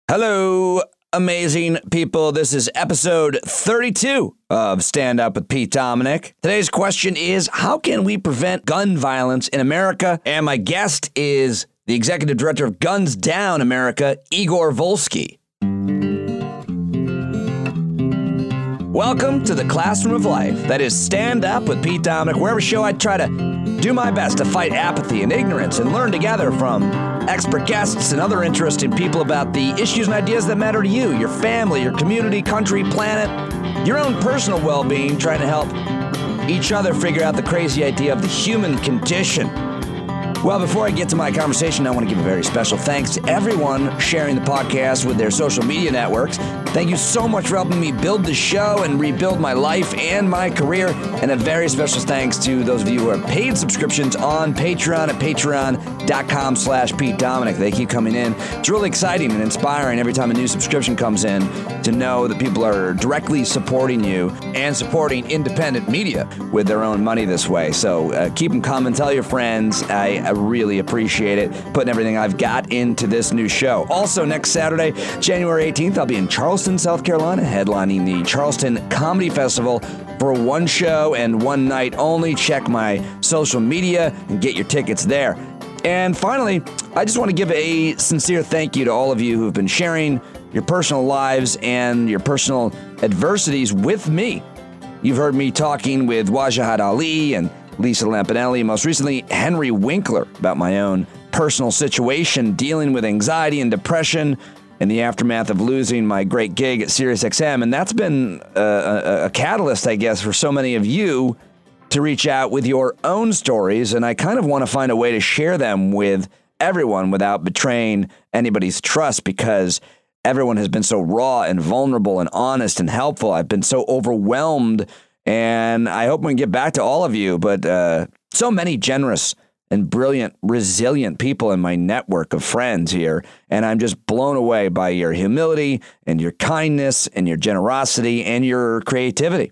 Hello, amazing people. This is episode 32 of Stand Up with Pete Dominic. Today's question is, how can we prevent gun violence in America? And my guest is the executive director of Guns Down America, Igor Volsky. Welcome to the classroom of life. That is Stand Up with Pete Dominic, where every show I try to do my best to fight apathy and ignorance and learn together from expert guests and other interesting people about the issues and ideas that matter to you, your family, your community, country, planet, your own personal well-being, trying to help each other figure out the crazy idea of the human condition. Well, before I get to my conversation, I want to give a very special thanks to everyone sharing the podcast with their social media networks. Thank you so much for helping me build the show and rebuild my life and my career. And a very special thanks to those of you who have paid subscriptions on Patreon at patreon.com/Pete Dominic. They keep coming in. It's really exciting and inspiring every time a new subscription comes in to know that people are directly supporting you and supporting independent media with their own money this way. So keep them coming. Tell your friends. I really appreciate it, putting everything I've got into this new show. Also, next Saturday, January 18th, I'll be in Charleston, South Carolina, headlining the Charleston Comedy Festival for one show and one night only. Check my social media and get your tickets there. And finally, I just want to give a sincere thank you to all of you who've been sharing your personal lives and your personal adversities with me. You've heard me talking with Wajahat Ali and Lisa Lampanelli, most recently Henry Winkler, about my own personal situation dealing with anxiety and depression in the aftermath of losing my great gig at SiriusXM. And that's been a catalyst, I guess, for so many of you to reach out with your own stories. And I kind of want to find a way to share them with everyone without betraying anybody's trust, because everyone has been so raw and vulnerable and honest and helpful. I've been so overwhelmed. And I hope we can get back to all of you, but so many generous and brilliant, resilient people in my network of friends here, and I'm just blown away by your humility and your kindness and your generosity and your creativity.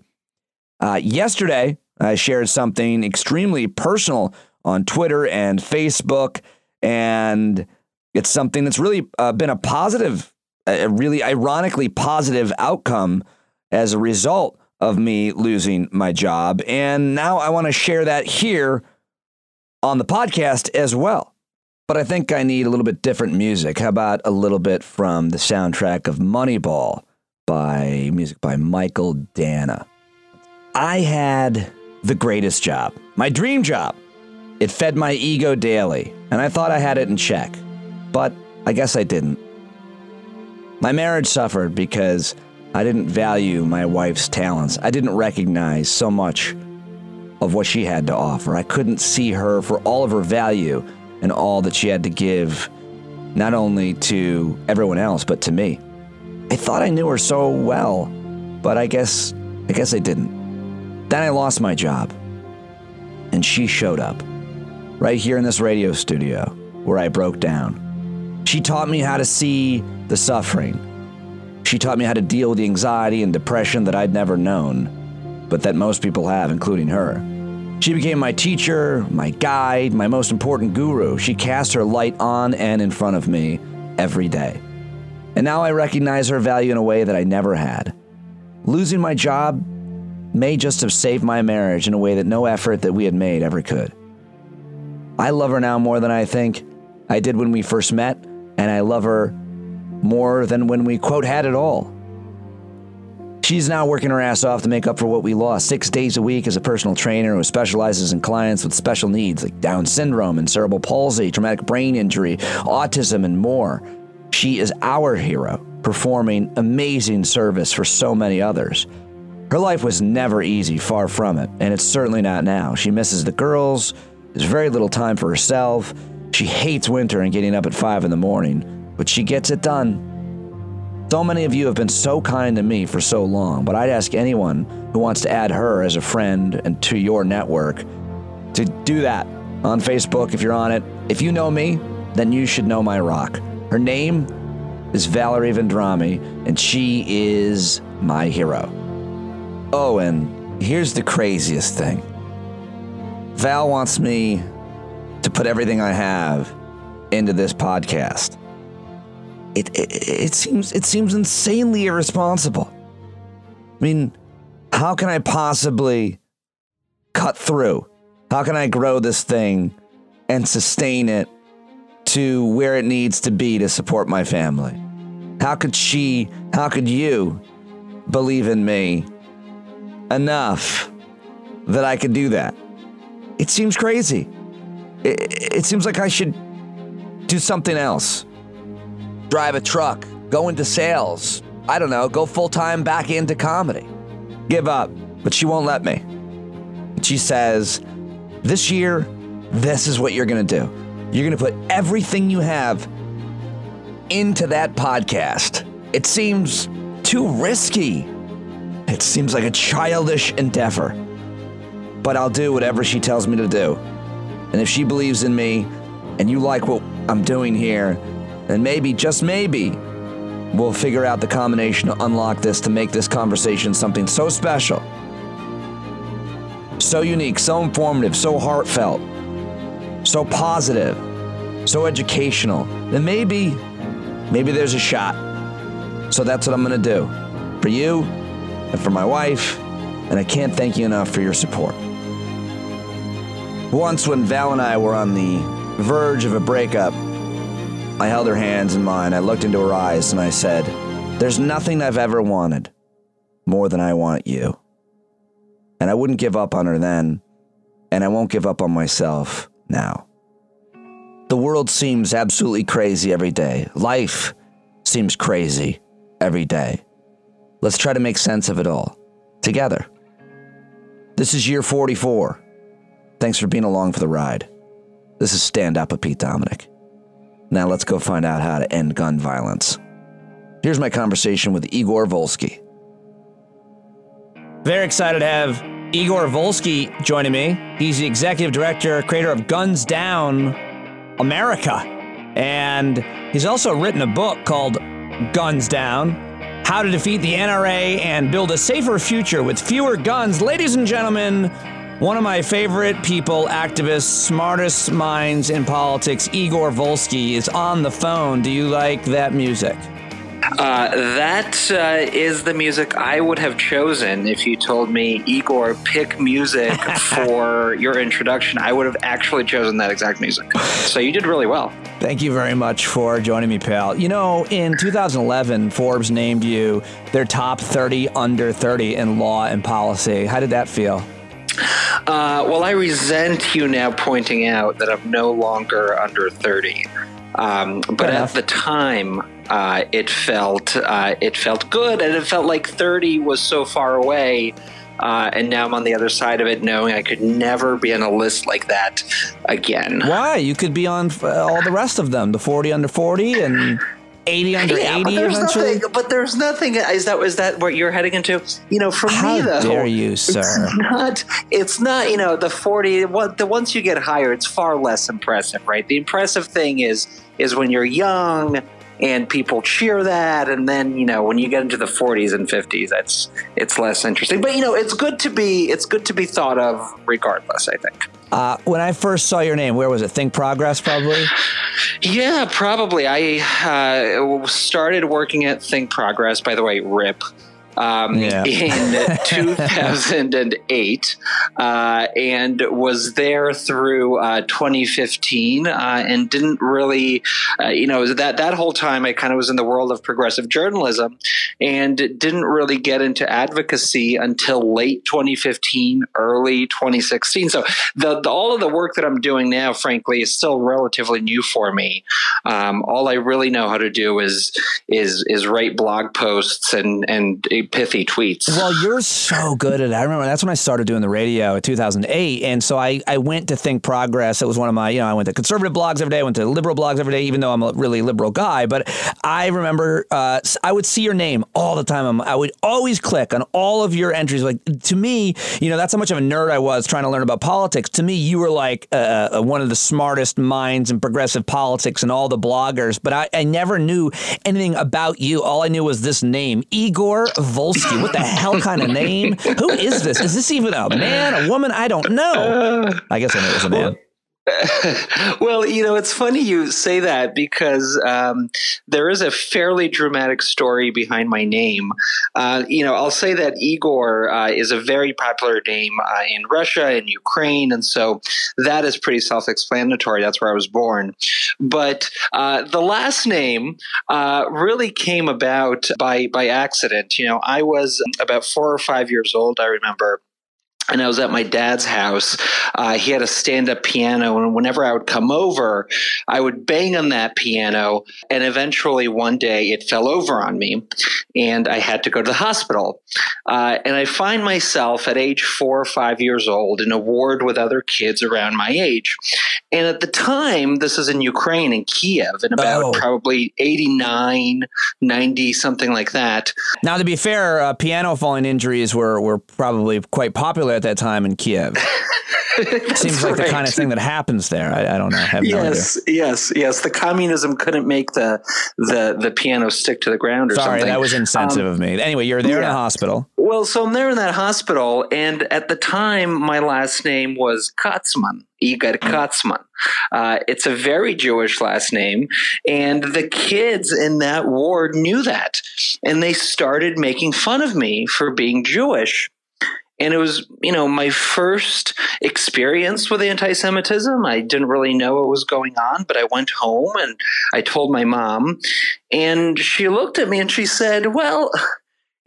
Yesterday, I shared something extremely personal on Twitter and Facebook, and it's something that's really been a positive, a really ironically positive outcome as a result of me losing my job. And now I want to share that here on the podcast as well. But I think I need a little bit different music. How about a little bit from the soundtrack of Moneyball by music by Michael Dana. I had the greatest job, my dream job. It fed my ego daily, and I thought I had it in check, but I guess I didn't. My marriage suffered because I didn't value my wife's talents. I didn't recognize so much of what she had to offer. I couldn't see her for all of her value and all that she had to give, not only to everyone else, but to me. I thought I knew her so well, but I guess I didn't. Then I lost my job, and she showed up right here in this radio studio where I broke down. She taught me how to see the suffering. She taught me how to deal with the anxiety and depression that I'd never known, but that most people have, including her. She became my teacher, my guide, my most important guru. She cast her light on and in front of me every day. And now I recognize her value in a way that I never had. Losing my job may just have saved my marriage in a way that no effort that we had made ever could. I love her now more than I think I did when we first met, and I love her more than when we, quote, had it all. She's now working her ass off to make up for what we lost, 6 days a week as a personal trainer who specializes in clients with special needs like Down syndrome and cerebral palsy, traumatic brain injury, autism, and more. She is our hero, performing amazing service for so many others. Her life was never easy, far from it, and it's certainly not now. She misses the girls, there's very little time for herself. She hates winter and getting up at 5 in the morning. But she gets it done. So many of you have been so kind to me for so long, but I'd ask anyone who wants to add her as a friend and to your network to do that on Facebook if you're on it. If you know me, then you should know my rock. Her name is Valerie Vendrami, and she is my hero. Oh, and here's the craziest thing. Val wants me to put everything I have into this podcast. it seems insanely irresponsible. I mean, how can I possibly cut through? How can I grow this thing and sustain it to where it needs to be to support my family? How could you believe in me enough that I could do that? It seems crazy. It seems like I should do something else. Drive a truck, go into sales. I don't know, go full-time back into comedy. Give up, but she won't let me. She says, this year, this is what you're going to do. You're going to put everything you have into that podcast. It seems too risky. It seems like a childish endeavor. But I'll do whatever she tells me to do. And if she believes in me and you like what I'm doing here, then maybe, just maybe, we'll figure out the combination to unlock this, to make this conversation something so special, so unique, so informative, so heartfelt, so positive, so educational. Then maybe there's a shot. So that's what I'm going to do for you and for my wife. And I can't thank you enough for your support. Once when Val and I were on the verge of a breakup, I held her hands in mine. I looked into her eyes and I said, there's nothing I've ever wanted more than I want you. And I wouldn't give up on her then, and I won't give up on myself now. The world seems absolutely crazy every day. Life seems crazy every day. Let's try to make sense of it all together. This is year 44. Thanks for being along for the ride. This is Stand Up with Pete Dominic. Now let's go find out how to end gun violence. Here's my conversation with Igor Volsky. Very excited to have Igor Volsky joining me. He's the executive director, creator of Guns Down America. And he's also written a book called Guns Down: How to Defeat the NRA and Build a Safer Future with Fewer Guns. Ladies and gentlemen, one of my favorite people, activists, smartest minds in politics, Igor Volsky, is on the phone. Do you like that music? That is the music I would have chosen if you told me, Igor, pick music for your introduction. I would have actually chosen that exact music. So you did really well. Thank you very much for joining me, pal. You know, in 2011, Forbes named you their top 30 under 30 in law and policy. How did that feel? Well, I resent you now pointing out that I'm no longer under 30. But at the time, it felt good, and it felt like 30 was so far away. And now I'm on the other side of it, knowing I could never be on a list like that again. Why? You could be on all the rest of them, the 40 under 40 and 80 under 80 eventually. But there's nothing. Is that what you're heading into? You know, for me, though. How dare you, sir? It's not, you know, the 40. Once you get higher, it's far less impressive, right? The impressive thing is when you're young and people cheer that, and then, you know, when you get into the 40s and 50s, it's less interesting. But, you know, it's good to be thought of regardless, I think. When I first saw your name, where was it? Think Progress, probably? Yeah, probably. I started working at Think Progress, by the way, RIP, in 2008, and was there through 2015, and didn't really, that whole time I kind of was in the world of progressive journalism and didn't really get into advocacy until late 2015, early 2016. So all of the work that I'm doing now, frankly, is still relatively new for me. All I really know how to do is write blog posts and pithy tweets. Well, you're so good at it. I remember that's when I started doing the radio in 2008. And so I went to Think Progress. It was one of my, I went to conservative blogs every day. I went to liberal blogs every day, even though I'm a really liberal guy. But I remember I would see your name all the time. I would always click on all of your entries. Like, to me, that's how much of a nerd I was trying to learn about politics. To me, you were like one of the smartest minds in progressive politics and all the bloggers. But I never knew anything about you. All I knew was this name, Igor Volsky. What the hell kind of name? Who is this? Is this even a man, a woman? I don't know. I guess I knew it was a man. Well, it's funny you say that because there is a fairly dramatic story behind my name. I'll say that Igor is a very popular name in Russia and Ukraine, and so that is pretty self-explanatory. That's where I was born. But the last name really came about by accident. I was about 4 or 5 years old, I remember. And I was at my dad's house. He had a stand-up piano, and whenever I would come over, I would bang on that piano, and eventually one day it fell over on me, and I had to go to the hospital. And I find myself at age 4 or 5 years old in a ward with other kids around my age. And at the time, this is in Ukraine, in Kiev, in about probably 89, 90, something like that. Now, to be fair, piano falling injuries were probably quite popular at that time in Kiev. Seems like the kind of thing that happens there. I don't know. I have no idea. Yes. The communism couldn't make the piano stick to the ground or something. Sorry, that was insensitive of me. Anyway, you're there in the hospital. Well, so I'm there in that hospital, and at the time, my last name was Katzman, Igor Katzman. It's a very Jewish last name, and the kids in that ward knew that, and they started making fun of me for being Jewish. And it was, my first experience with anti-Semitism. I didn't really know what was going on, but I went home and I told my mom, and she looked at me and she said, well,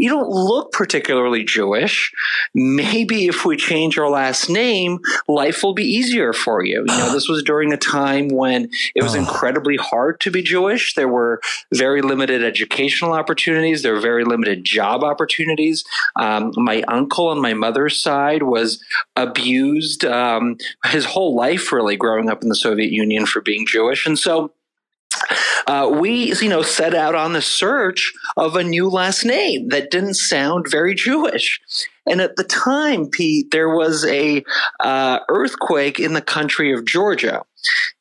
you don't look particularly Jewish. Maybe if we change our last name, life will be easier for you. This was during a time when it was incredibly hard to be Jewish. There were very limited educational opportunities. There were very limited job opportunities. My uncle on my mother's side was abused his whole life, really, growing up in the Soviet Union for being Jewish. And so we, set out on the search of a new last name that didn't sound very Jewish. And at the time, Pete, there was a earthquake in the country of Georgia.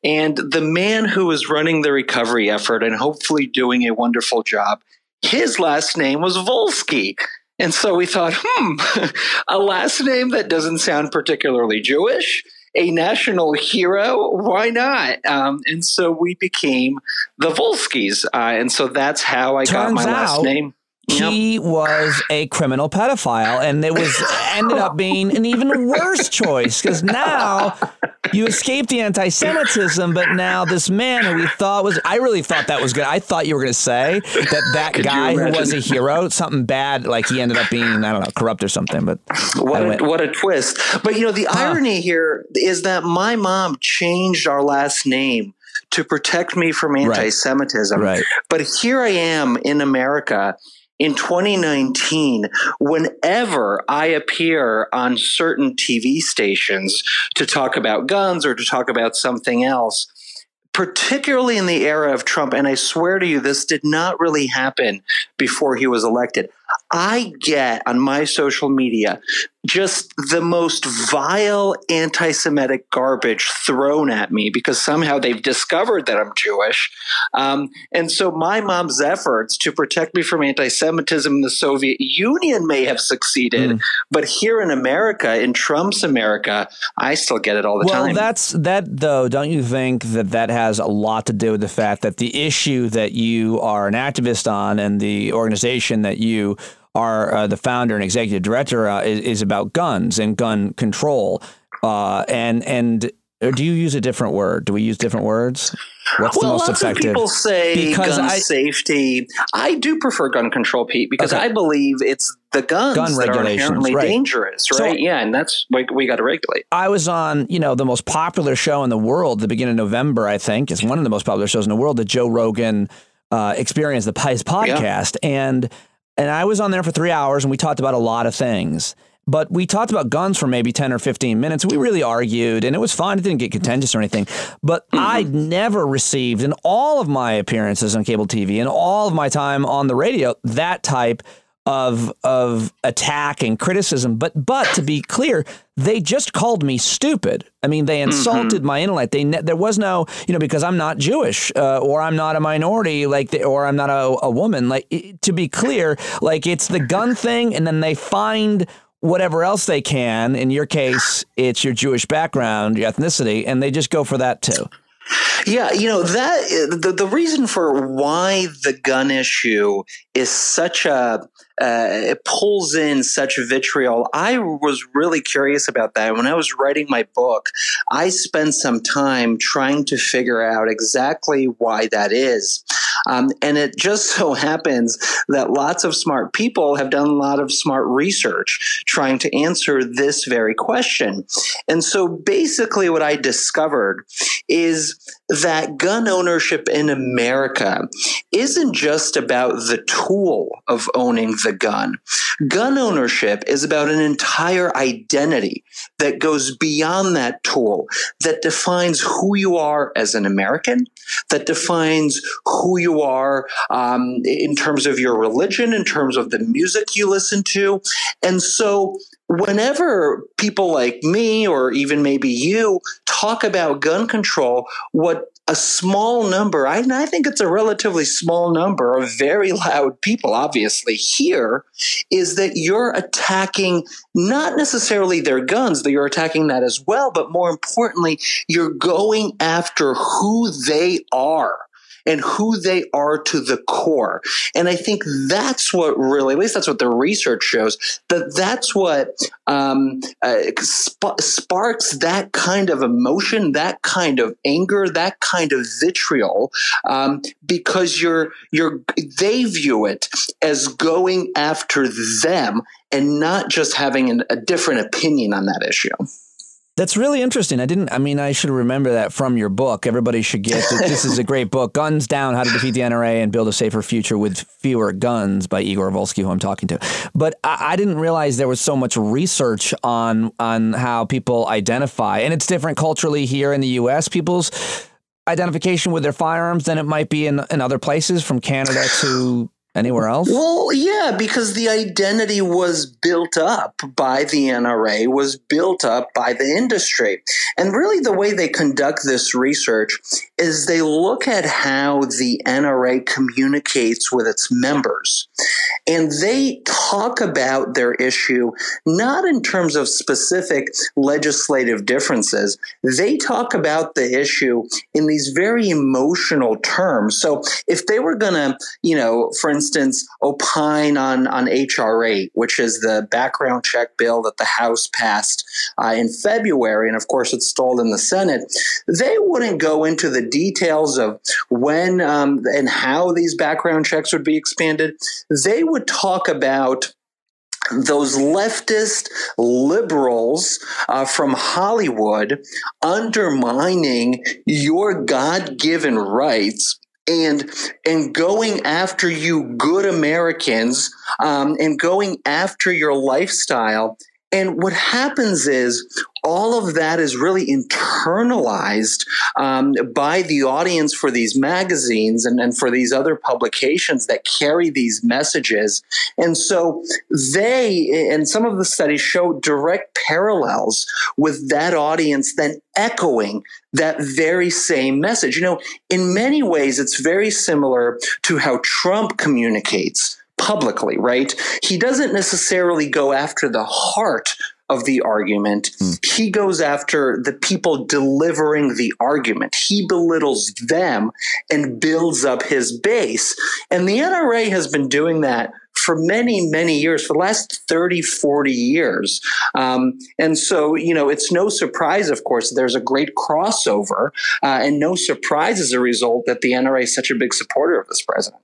And the man who was running the recovery effort and hopefully doing a wonderful job, his last name was Volsky. And so we thought, a last name that doesn't sound particularly Jewish, a national hero, why not? And so we became the Volskys. And so that's how I got my last name. He was a criminal pedophile, and it ended up being an even worse choice, because now you escaped the anti-Semitism, but now this man who we thought was, I really thought that was good. I thought you were going to say that guy who was a hero, something bad, like he ended up being, I don't know, corrupt or something. But what a twist. But, the irony here is that my mom changed our last name to protect me from anti-Semitism. Right. But here I am in America in 2019, whenever I appear on certain TV stations to talk about guns or to talk about something else, particularly in the era of Trump, and I swear to you, this did not really happen before he was elected, I get on my social media just the most vile anti-Semitic garbage thrown at me because somehow they've discovered that I'm Jewish. And so my mom's efforts to protect me from anti-Semitism in the Soviet Union may have succeeded, but here in America, in Trump's America, I still get it all the time. Well, that though, don't you think that has a lot to do with the fact that the issue that you are an activist on and the organization that you are the founder and executive director is about guns and gun control. And do you use a different word? Do we use different words? What's the most effective? People say gun safety. I do prefer gun control, Pete, because I believe it's the guns that are inherently dangerous, right? So, and that's what we got to regulate. I was on, the most popular show in the world, the beginning of November, I think. It's one of the most popular shows in the world, the Joe Rogan Experience, his podcast. And I was on there for 3 hours, and we talked about a lot of things. But we talked about guns for maybe 10 or 15 minutes. We really argued, and it was fine. It didn't get contentious or anything. But I'd never received, in all of my appearances on cable TV and all of my time on the radio, that type of attack and criticism. But to be clear, they just called me stupid. I mean, they insulted my intellect. There was no, because I'm not Jewish or I'm not a minority, or I'm not a woman. To be clear, it's the gun thing, and then they find whatever else they can. In your case, it's your Jewish background, your ethnicity, and they just go for that too. Yeah, that the reason for why the gun issue is such it pulls in such vitriol. I was really curious about that. When I was writing my book, I spent some time trying to figure out exactly why that is. And it just so happens that lots of smart people have done a lot of smart research trying to answer this very question. And so basically what I discovered is that gun ownership in America isn't just about the tool of owning the gun. Gun ownership is about an entire identity that goes beyond that tool, that defines who you are as an American, that defines who you are in terms of your religion, in terms of the music you listen to. And so whenever people like me, or even maybe you, talk about gun control, what a small number, I think it's a relatively small number of very loud people obviously hear, is that you're attacking not necessarily their guns, that you're attacking that as well, but more importantly, you're going after who they are and who they are to the core. And I think that's what really, at least that's what the research shows, that's what sparks that kind of emotion, that kind of anger, that kind of vitriol, because they view it as going after them and not just having a different opinion on that issue. That's really interesting. I should remember that from your book. Everybody should get that. This is a great book, Guns Down, How to Defeat the NRA and Build a Safer Future with Fewer Guns by Igor Volsky, who I'm talking to. But I didn't realize there was so much research on how people identify. And it's different culturally here in the U.S., people's identification with their firearms than it might be in other places, from Canada to anywhere else? Well, yeah, because the identity was built up by the NRA, was built up by the industry. And really the way they conduct this research is they look at how the NRA communicates with its members. And they talk about their issue not in terms of specific legislative differences. They talk about the issue in these very emotional terms. So if they were going to, for instance, opine on H.R. 8, which is the background check bill that the House passed in February, and of course it's stalled in the Senate, they wouldn't go into the details of when and how these background checks would be expanded. They would talk about those leftist liberals from Hollywood undermining your God-given rights and going after you good Americans and going after your lifestyle. And what happens is all of that is really internalized by the audience for these magazines and for these other publications that carry these messages. And so and some of the studies show direct parallels with that audience then echoing that very same message. In many ways, it's very similar to how Trump communicates publicly, right? He doesn't necessarily go after the heart of the argument. He goes after the people delivering the argument. He belittles them and builds up his base. And the NRA has been doing that for many, many years, for the last 30, 40 years. And so, it's no surprise, of course, there's a great crossover and no surprise as a result that the NRA is such a big supporter of this president.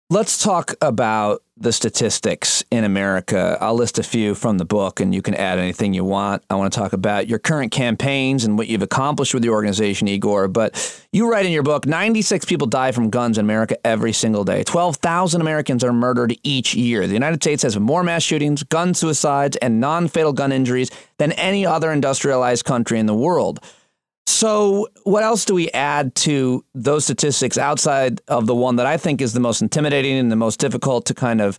Let's talk about the statistics in America. I'll list a few from the book, and you can add anything you want. I want to talk about your current campaigns and what you've accomplished with the organization, Igor. But you write in your book, 96 people die from guns in America every single day. 12,000 Americans are murdered each year. The United States has more mass shootings, gun suicides, and non-fatal gun injuries than any other industrialized country in the world. So what else do we add to those statistics outside of the one that I think is the most intimidating and the most difficult to kind of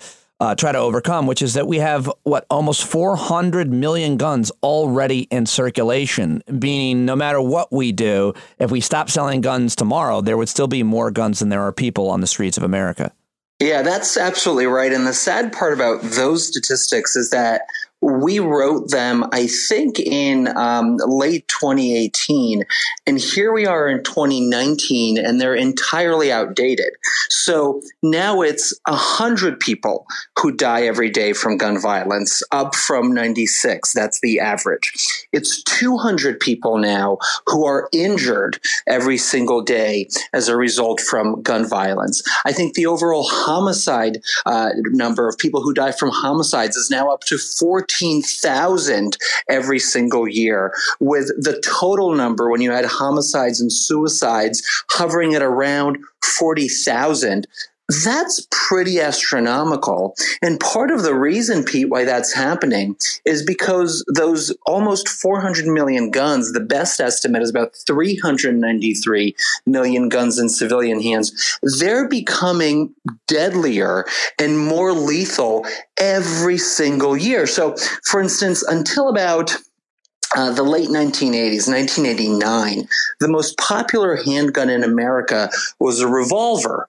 try to overcome, which is that we have, almost 400 million guns already in circulation, meaning no matter what we do, if we stop selling guns tomorrow, there would still be more guns than there are people on the streets of America. Yeah, that's absolutely right. And the sad part about those statistics is that we wrote them, I think, in late 2018. And here we are in 2019, and they're entirely outdated. So now it's 100 people who die every day from gun violence, up from 96. That's the average. It's 200 people now who are injured every single day as a result from gun violence. I think the overall homicide number of people who die from homicides is now up to 14,000 every single year, with the total number, when you add homicides and suicides, hovering at around 40,000. That's pretty astronomical. And part of the reason, Pete, why that's happening is because those almost 400 million guns, the best estimate is about 393 million guns in civilian hands, they're becoming deadlier and more lethal every single year. So, for instance, until about the late 1980s, 1989, the most popular handgun in America was a revolver.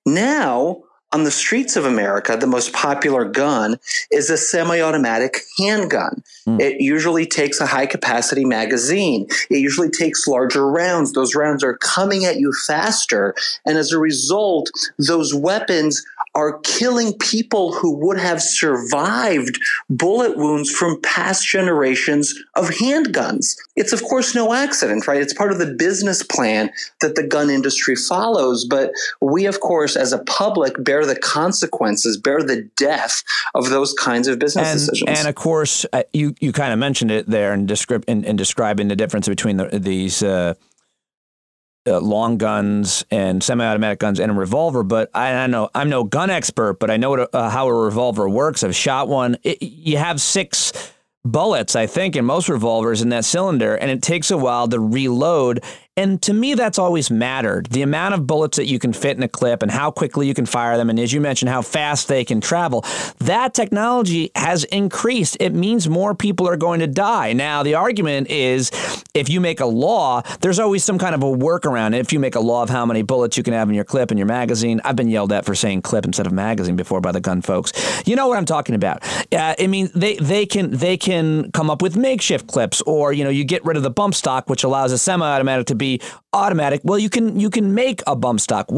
Now, on the streets of America, the most popular gun is a semi-automatic handgun. It usually takes a high-capacity magazine. It usually takes larger rounds. Those rounds are coming at you faster. And as a result, those weapons are killing people who would have survived bullet wounds from past generations of handguns. It's, of course, no accident, right? It's part of the business plan that the gun industry follows. But we, of course, as a public, bear the consequences, bear the death of those kinds of business decisions. And of course, you kind of mentioned it there in describing the difference between these long guns and semi-automatic guns and a revolver. But I know I'm no gun expert, but I know how a revolver works. I've shot one. You have 6 bullets, I think, in most revolvers in that cylinder, and it takes a while to reload. And to me, that's always mattered. The amount of bullets that you can fit in a clip and how quickly you can fire them. And as you mentioned, how fast they can travel. That technology has increased. It means more people are going to die. Now, the argument is if you make a law, there's always some kind of a workaround. If you make a law of how many bullets you can have in your clip and your magazine, I've been yelled at for saying clip instead of magazine before by the gun folks. You know what I'm talking about. I mean, they can come up with makeshift clips, or, you know, you get rid of the bump stock, which allows a semi-automatic to be automatic. Well, you can make a bump stock.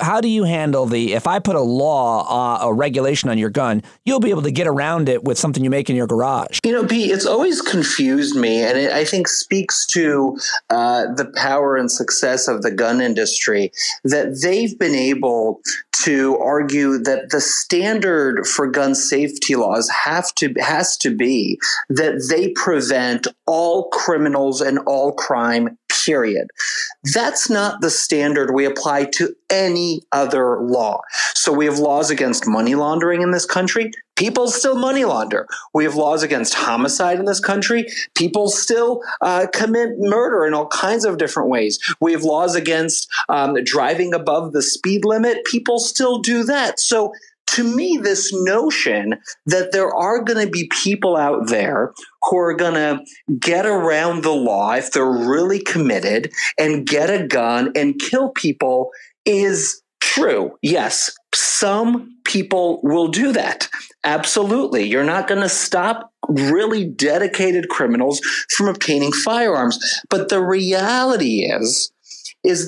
How do you handle if I put a law, a regulation on your gun, you'll be able to get around it with something you make in your garage? You know, Pete, it's always confused me, and it, I think, speaks to the power and success of the gun industry, that they've been able to argue that the standard for gun safety laws has to be that they prevent all criminals and all crime, period. That's not the standard we apply to any other law. So we have laws against money laundering in this country. People still money launder. We have laws against homicide in this country. People still commit murder in all kinds of different ways. We have laws against driving above the speed limit. People still do that. So to me, this notion that there are going to be people out there who are going to get around the law if they're really committed and get a gun and kill people is true. Yes, some people will do that. Absolutely. You're not going to stop really dedicated criminals from obtaining firearms. But the reality is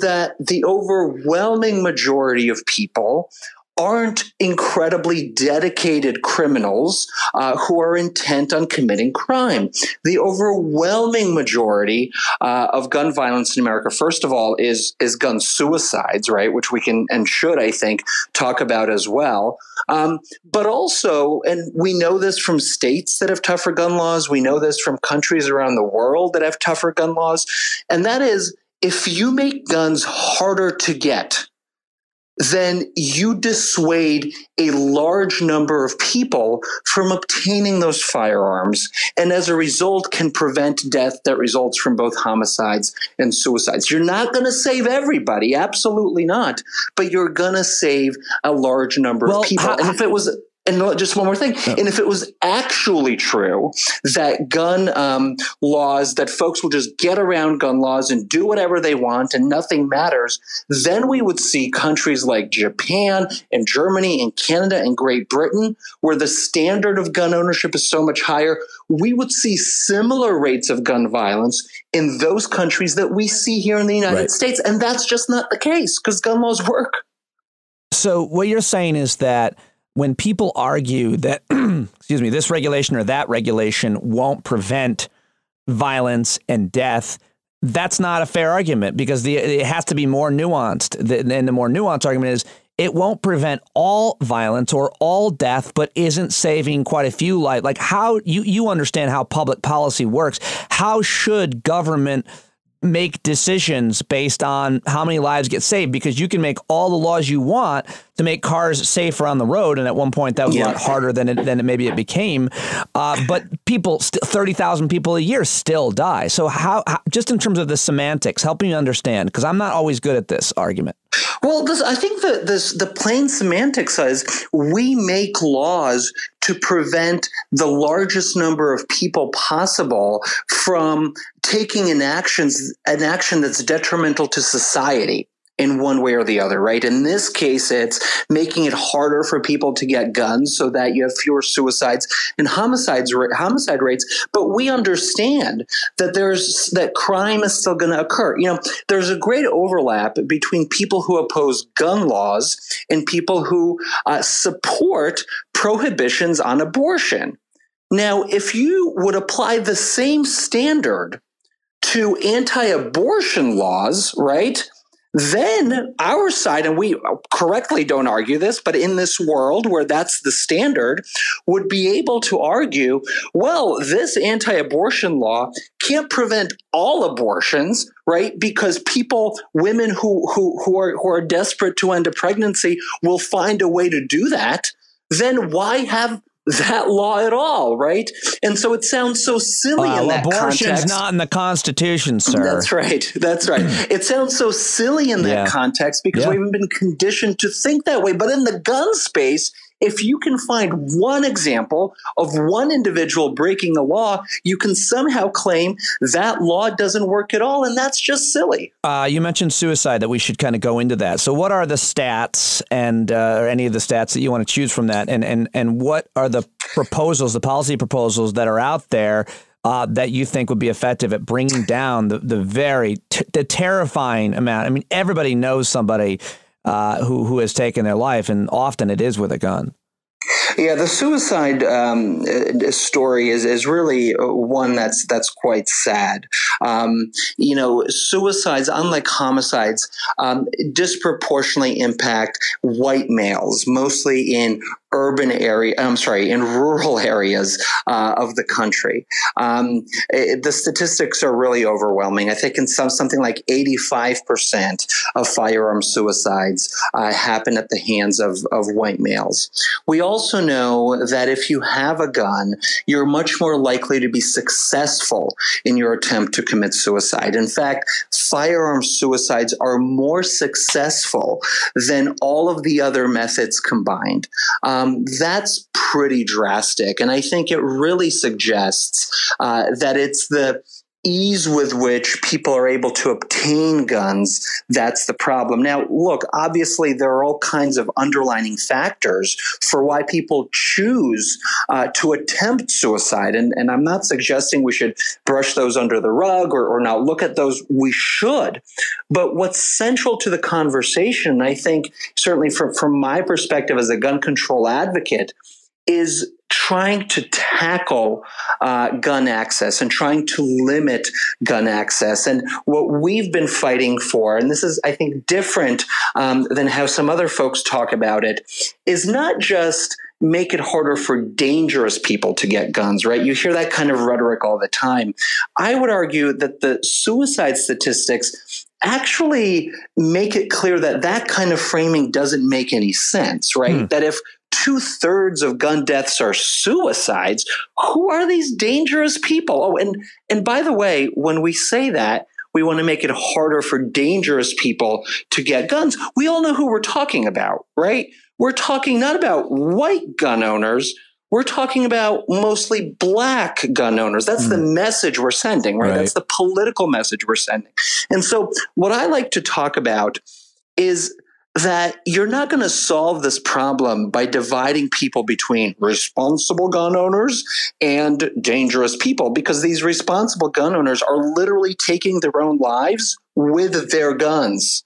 that the overwhelming majority of people aren't incredibly dedicated criminals who are intent on committing crime. The overwhelming majority of gun violence in America, first of all, is gun suicides, right? Which we can and should, I think, talk about as well. But also, and we know this from states that have tougher gun laws, we know this from countries around the world that have tougher gun laws, and that is, if you make guns harder to get, then you dissuade a large number of people from obtaining those firearms, and as a result can prevent death that results from both homicides and suicides. You're not going to save everybody, absolutely not, but you're going to save a large number of people. And if it was And just one more thing. Oh. And if it was actually true that gun laws, that folks will just get around gun laws and do whatever they want and nothing matters, then we would see countries like Japan and Germany and Canada and Great Britain, where the standard of gun ownership is so much higher. We would see similar rates of gun violence in those countries that we see here in the United States. And that's just not the case because gun laws work. So what you're saying is that when people argue that, excuse me, this regulation or that regulation won't prevent violence and death, that's not a fair argument because it has to be more nuanced. And the more nuanced argument is it won't prevent all violence or all death, but isn't saving quite a few lives. Like how you understand how public policy works. How should government make decisions based on how many lives get saved? Because you can make all the laws you want to make cars safer on the road. And at one point that was a lot harder than it maybe it became. But people, 30,000 people a year still die. So how just in terms of the semantics, help me understand, because I'm not always good at this argument. Well, I think the plain semantics is we make laws to prevent the largest number of people possible from taking an action that's detrimental to society in one way or the other, right? In this case, it's making it harder for people to get guns so that you have fewer suicides and homicide rates. But we understand that that crime is still going to occur. You know, there's a great overlap between people who oppose gun laws and people who support prohibitions on abortion. Now, if you would apply the same standard to anti-abortion laws, right, then our side, and we correctly don't argue this, but in this world where that's the standard, would be able to argue, well, this anti-abortion law can't prevent all abortions, right? Because women who are desperate to end a pregnancy will find a way to do that. Then why have that law at all, right? And so it sounds so silly in that context. Abortion's not in the Constitution, sir. That's right. It sounds so silly in that context because we haven't been conditioned to think that way. But in the gun space, if you can find one example of one individual breaking the law, you can somehow claim that law doesn't work at all, and that's just silly. You mentioned suicide, that we should kind of go into that. So what are the stats and or any of the stats that you want to choose from that? And what are the proposals, the policy proposals that are out there that you think would be effective at bringing down the terrifying amount? I mean, everybody knows somebody who has taken their life, and often it is with a gun. Yeah, the suicide story is really one that's quite sad. Suicides, unlike homicides, disproportionately impact white males, mostly in rural areas of the country. The statistics are really overwhelming. I think in something like 85% of firearm suicides happen at the hands of white males. We also know that if you have a gun, you're much more likely to be successful in your attempt to commit suicide. In fact, firearm suicides are more successful than all of the other methods combined. That's pretty drastic. And I think it really suggests that it's the ease with which people are able to obtain guns that's the problem. Now, look, obviously there are all kinds of underlining factors for why people choose to attempt suicide. And I'm not suggesting we should brush those under the rug or not look at those. We should. But what's central to the conversation, I think, certainly from my perspective as a gun control advocate, is trying to tackle gun access and trying to limit gun access. And what we've been fighting for, and this is, I think, different than how some other folks talk about it, is not just make it harder for dangerous people to get guns, right? You hear that kind of rhetoric all the time. I would argue that the suicide statistics actually make it clear that that kind of framing doesn't make any sense, right? That if 2/3 of gun deaths are suicides, who are these dangerous people? Oh, and by the way, when we say that, We want to make it harder for dangerous people to get guns. We all know who we're talking about, right? We're talking not about white gun owners. We're talking about mostly black gun owners. That's the message we're sending, right? That's the political message we're sending. And so what I like to talk about is that you're not going to solve this problem by dividing people between responsible gun owners and dangerous people, because these responsible gun owners are literally taking their own lives with their guns.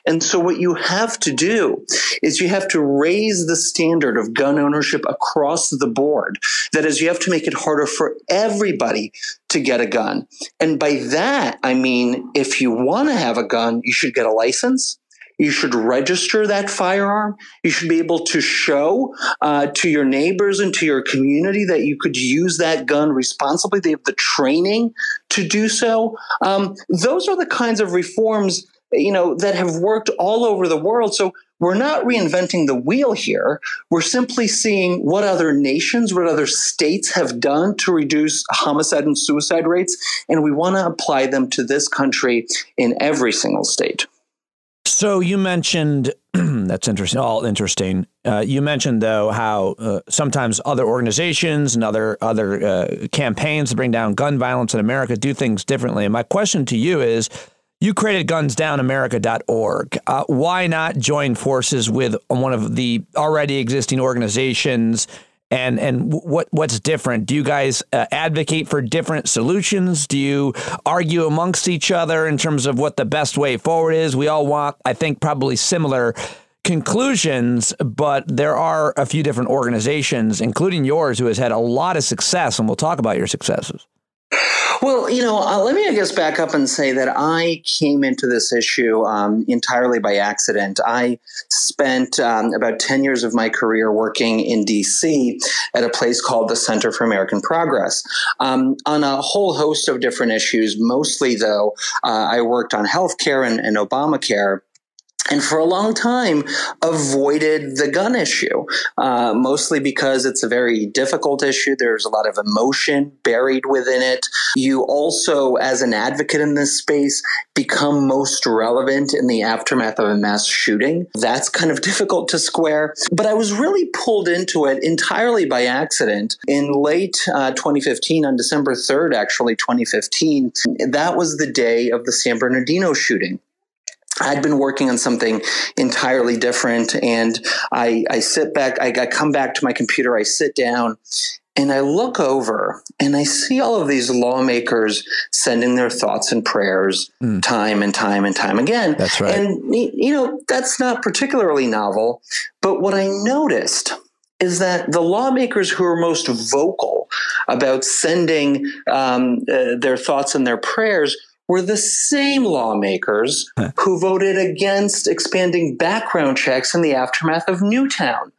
And so what you have to do is you have to raise the standard of gun ownership across the board. That is, you have to make it harder for everybody to get a gun. And by that, I mean, if you want to have a gun, you should get a license. You should register that firearm. You should be able to show to your neighbors and to your community that you could use that gun responsibly. They have the training to do so. Those are the kinds of reforms, that have worked all over the world. So we're not reinventing the wheel here. We're simply seeing what other nations, what other states have done to reduce homicide and suicide rates, and we want to apply them to this country in every single state. So you mentioned, that's interesting, all interesting. You mentioned, though, how sometimes other organizations and other campaigns to bring down gun violence in America do things differently. And my question to you is, you created gunsdownamerica.org. Why not join forces with one of the already existing organizations? And what's different? Do you guys advocate for different solutions? Do you argue amongst each other in terms of what the best way forward is? We all want, I think, probably similar conclusions, but there are a few different organizations, including yours, who has had a lot of success, and we'll talk about your successes. Well, let me, I guess, back up and say that I came into this issue entirely by accident. I spent about 10 years of my career working in D.C. at a place called the Center for American Progress on a whole host of different issues. Mostly, though, I worked on healthcare and Obamacare. And for a long time, avoided the gun issue, mostly because it's a very difficult issue. There's a lot of emotion buried within it. You also, as an advocate in this space, become most relevant in the aftermath of a mass shooting. That's kind of difficult to square. But I was really pulled into it entirely by accident. In late 2015, on December 3rd, actually, 2015, that was the day of the San Bernardino shooting. I'd been working on something entirely different, and I sit back, I come back to my computer, I sit down, and I look over, and I see all of these lawmakers sending their thoughts and prayers time and time and time again. That's right. And, that's not particularly novel, but what I noticed is that the lawmakers who are most vocal about sending their thoughts and their prayers were the same lawmakers who voted against expanding background checks in the aftermath of Newtown.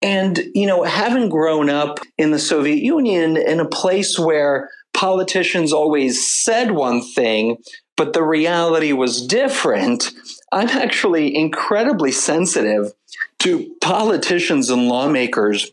And, having grown up in the Soviet Union, in a place where politicians always said one thing, but the reality was different, I'm actually incredibly sensitive to politicians and lawmakers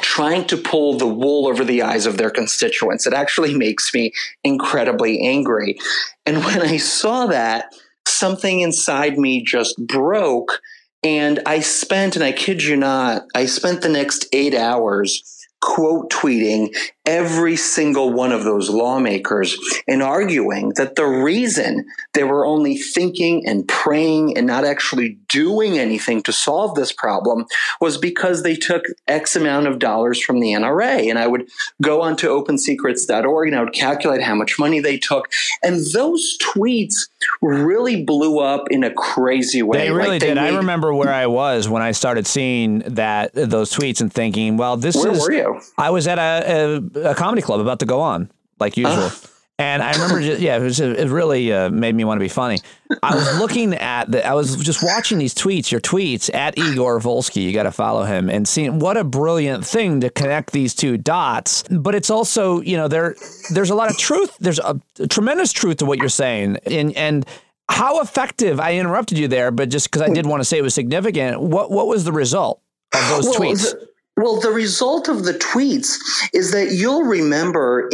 trying to pull the wool over the eyes of their constituents. It actually makes me incredibly angry. And when I saw that, something inside me just broke. And I spent, and I kid you not, I spent the next 8 hours quote tweeting every single one of those lawmakers and arguing that the reason they were only thinking and praying and not actually doing anything to solve this problem was because they took X amount of dollars from the NRA. And I would go onto opensecrets.org and I would calculate how much money they took. And those tweets really blew up in a crazy way. They really did. I remember where I was when I started seeing those tweets and thinking, well, where were you? I was at a comedy club about to go on, like usual. And I remember, it really made me want to be funny. I was looking at I was just watching these tweets, your tweets at Igor Volsky. You got to follow him, and seeing what a brilliant thing to connect these two dots. But it's also, there's a lot of truth. There's a tremendous truth to what you're saying. And how effective, I interrupted you there, but just because I did want to say it was significant, what was the result of those tweets? Well, the result of the tweets is that you'll remember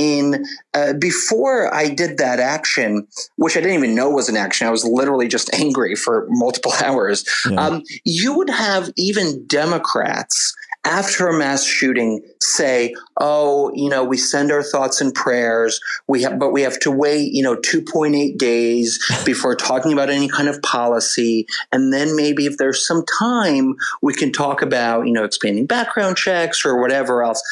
before I did that action, which I didn't even know was an action, I was literally just angry for multiple hours. Yeah. You would have even Democrats after a mass shooting say, oh, we send our thoughts and prayers. But we have to wait, 2.8 days before talking about any kind of policy. And then maybe if there's some time, we can talk about, expanding background checks or whatever else.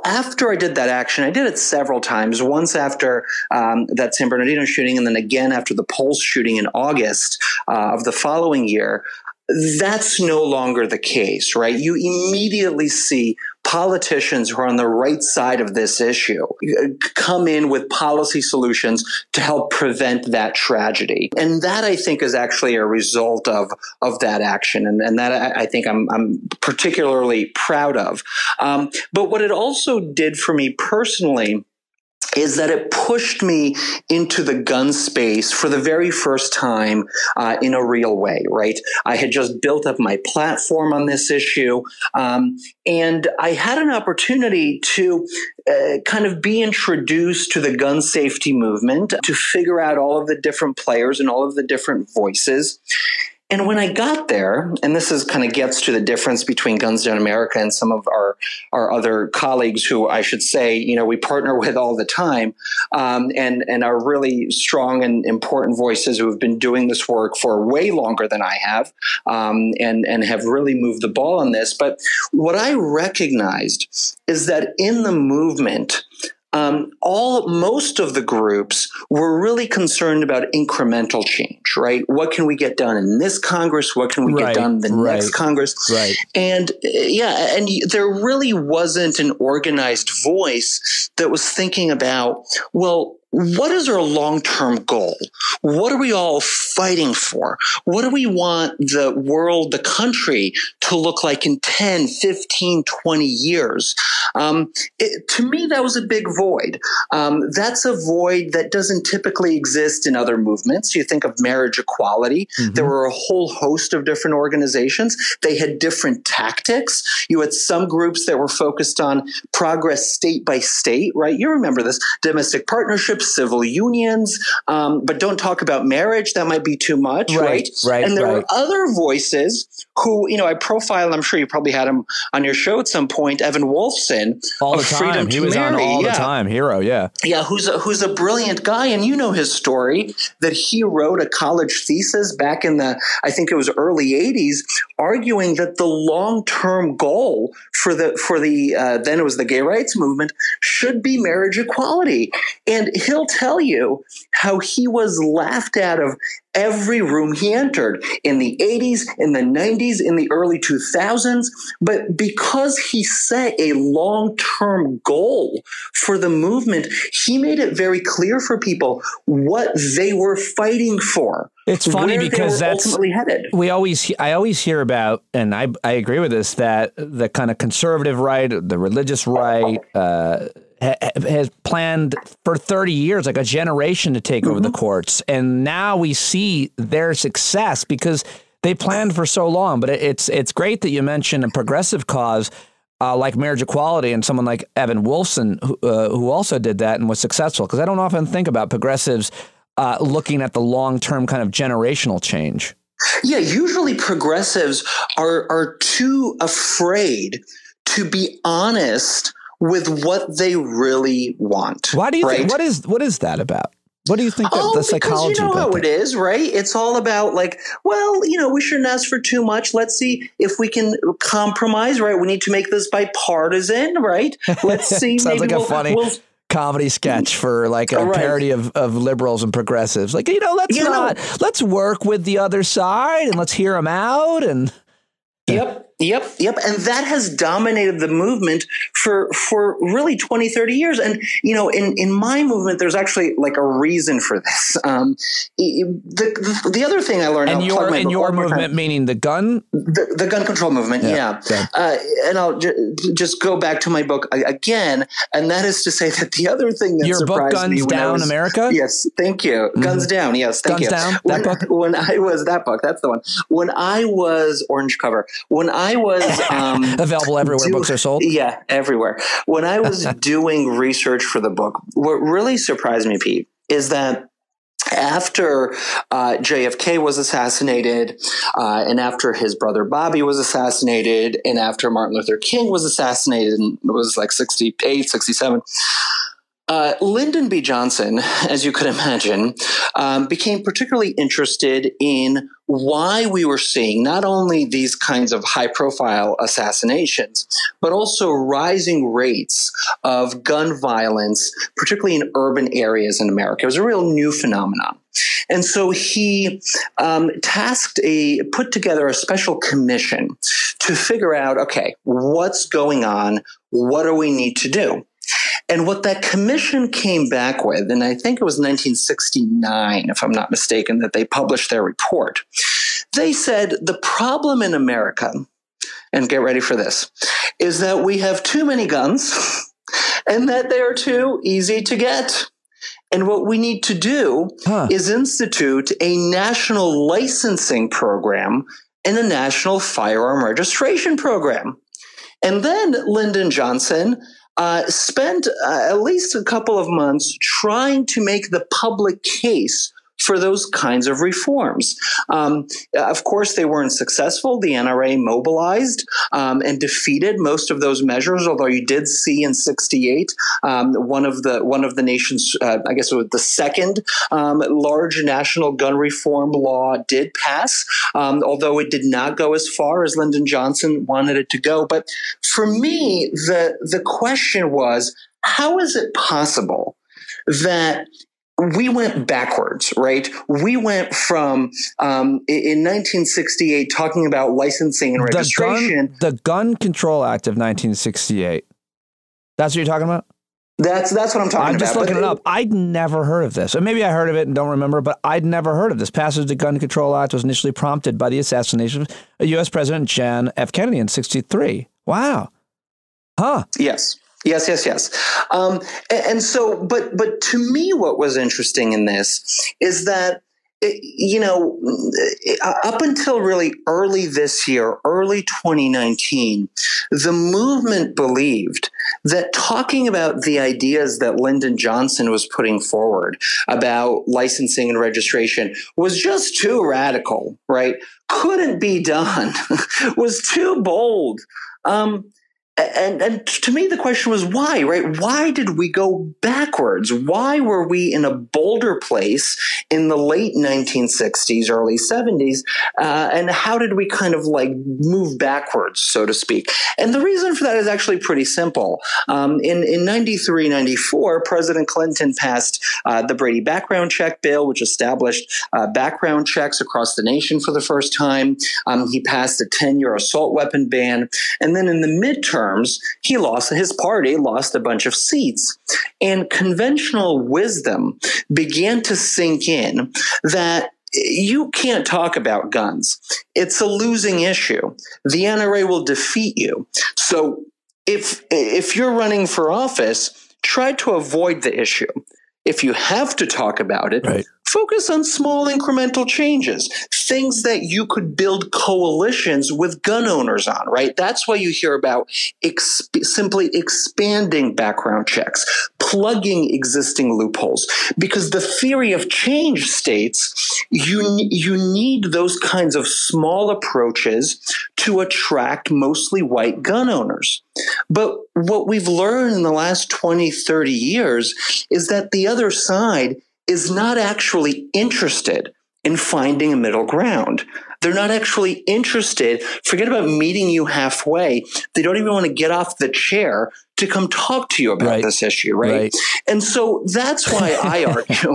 After I did that action, I did it several times, once after that San Bernardino shooting, and then again after the Pulse shooting in August of the following year. That's no longer the case, right? You immediately see politicians who are on the right side of this issue come in with policy solutions to help prevent that tragedy. And that, I think, is actually a result of that action. And that I think I'm particularly proud of. But what it also did for me personally is that it pushed me into the gun space for the very first time in a real way, right? I had just built up my platform on this issue, and I had an opportunity to kind of be introduced to the gun safety movement, to figure out all of the different players and all of the different voices. And when I got there, and this is kind of gets to the difference between Guns Down America and some of our other colleagues who I should say, we partner with all the time, and are really strong and important voices who have been doing this work for way longer than I have, and have really moved the ball on this. But what I recognized is that in the movement, most of the groups were really concerned about incremental change, right? What can we get done in this Congress? What can we get done in the next Congress? Right. And there really wasn't an organized voice that was thinking about, well, what is our long-term goal? What are we all fighting for? What do we want the world, the country to look like in 10, 15, 20 years? To me, that was a big void. That's a void that doesn't typically exist in other movements. You think of marriage equality. Mm-hmm. There were a whole host of different organizations. They had different tactics. You had some groups that were focused on progress state by state, right? You remember this, domestic partnerships, civil unions, but don't talk about marriage. That might be too much, right? And there were other voices who, I profiled, I'm sure you probably had him on your show at some point, Evan Wolfson. All the time. He was on all the time. Hero, yeah. Yeah, who's a brilliant guy. And you know his story, that he wrote a college thesis back in the, I think it was early 80s, arguing that the long-term goal for the then it was the gay rights movement, should be marriage equality. And he'll tell you how he was laughed out of every room he entered in the 80s, in the 90s, in the early 2000s. But because he set a long-term goal for the movement, he made it very clear for people what they were fighting for. It's funny because that's ultimately headed. I always hear about, and I agree with this, that the kind of conservative right, the religious right, has planned for 30 years, like a generation, to take over the courts. And now we see their success because they planned for so long. But it's great that you mentioned a progressive cause like marriage equality and someone like Evan Wolfson, who also did that and was successful. Because I don't often think about progressives looking at the long-term kind of generational change. Yeah, usually progressives are too afraid to be honest with what they really want. Why do you think? What is that about? What do you think that the psychology? Because you know how it is, right? It's all about like, well, we shouldn't ask for too much. Let's see if we can compromise, right? We need to make this bipartisan, right? Let's see. Sounds like a funny comedy sketch for like a parody of liberals and progressives. Like, let's work with the other side and let's hear them out. And Yep. And that has dominated the movement for really 20, 30 years. And, in my movement, there's actually like a reason for this. The other thing I learned in your movement, meaning the gun control movement. Yeah. And I'll just go back to my book again. And that is to say that the other thing that surprised me. Your book, Guns Down America? Yes. Thank you. Mm-hmm. Guns Down. Yes. Thank you. Guns Down. That book? When I was that book, that's the one. When I was orange cover, when I I was available everywhere books are sold. Yeah, everywhere. When I was doing research for the book, what really surprised me, Pete, is that after JFK was assassinated, and after his brother Bobby was assassinated, and after Martin Luther King was assassinated, and it was like 68, 67, Lyndon B. Johnson, as you could imagine, became particularly interested in why we were seeing not only these kinds of high-profile assassinations, but also rising rates of gun violence, particularly in urban areas in America. It was a real new phenomenon. And so he put together a special commission to figure out, okay, what's going on? What do we need to do? And what that commission came back with, and I think it was 1969, if I'm not mistaken, that they published their report. They said the problem in America, and get ready for this, is that we have too many guns and that they are too easy to get. And what we need to do is institute a national licensing program and a national firearm registration program. And then Lyndon Johnson spent at least a couple of months trying to make the public case for those kinds of reforms. Of course, they weren't successful. The NRA mobilized and defeated most of those measures, although you did see in 68 one of the nation's, I guess it was the second large national gun reform law did pass, although it did not go as far as Lyndon Johnson wanted it to go. But for me, the question was, how is it possible that we went backwards, right? We went from, in 1968, talking about licensing and registration. The Gun Control Act of 1968. That's what you're talking about? That's what I'm talking about. I'm just looking it up. I'd never heard of this. Or maybe I heard of it and don't remember, but I'd never heard of this. Passage of the Gun Control Act was initially prompted by the assassination of U.S. President John F. Kennedy in 1963. Wow. Huh. Yes. And so, but to me, what was interesting in this is that, up until really early this year, early 2019, the movement believed that talking about the ideas that Lyndon Johnson was putting forward about licensing and registration was just too radical, right? Couldn't be done, was too bold. And to me, the question was why, right? Why did we go backwards? Why were we in a bolder place in the late 1960s, early 70s? And how did we kind of like move backwards, so to speak? And the reason for that is actually pretty simple. In 93, 94, President Clinton passed the Brady background check bill, which established background checks across the nation for the first time. He passed a 10-year assault weapon ban. And then in the midterm, his party lost a bunch of seats. And conventional wisdom began to sink in that you can't talk about guns. It's a losing issue. The NRA will defeat you. So if you're running for office, try to avoid the issue. If you have to talk about it, right, focus on small incremental changes, things that you could build coalitions with gun owners on, right? That's why you hear about simply expanding background checks, plugging existing loopholes, because the theory of change states you need those kinds of small approaches to attract mostly white gun owners. But what we've learned in the last 20, 30 years is that the other side is not actually interested in finding a middle ground. They're not actually interested. Forget about meeting you halfway. They don't even want to get off the chair to come talk to you about this issue, right? And so that's why I argue,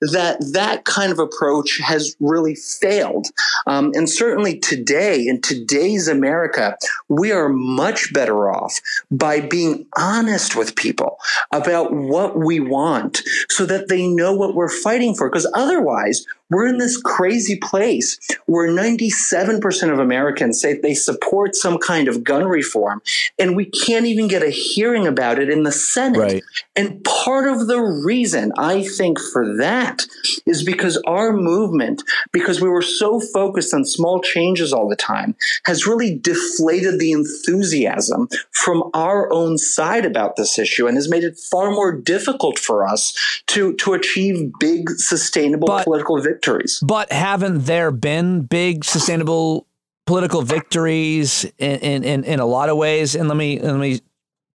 that kind of approach has really failed. And certainly today, in today's America, we are much better off by being honest with people about what we want so that they know what we're fighting for. Because otherwise, we're in this crazy place where 97% of Americans say they support some kind of gun reform, and we can't even get a hearing about it in the Senate. Right. And part of the reason I think for that is because our movement, because we were so focused on small changes all the time, has really deflated the enthusiasm from our own side about this issue and has made it far more difficult for us to achieve big, sustainable political victories. But haven't there been big, sustainable political victories in a lot of ways? And let me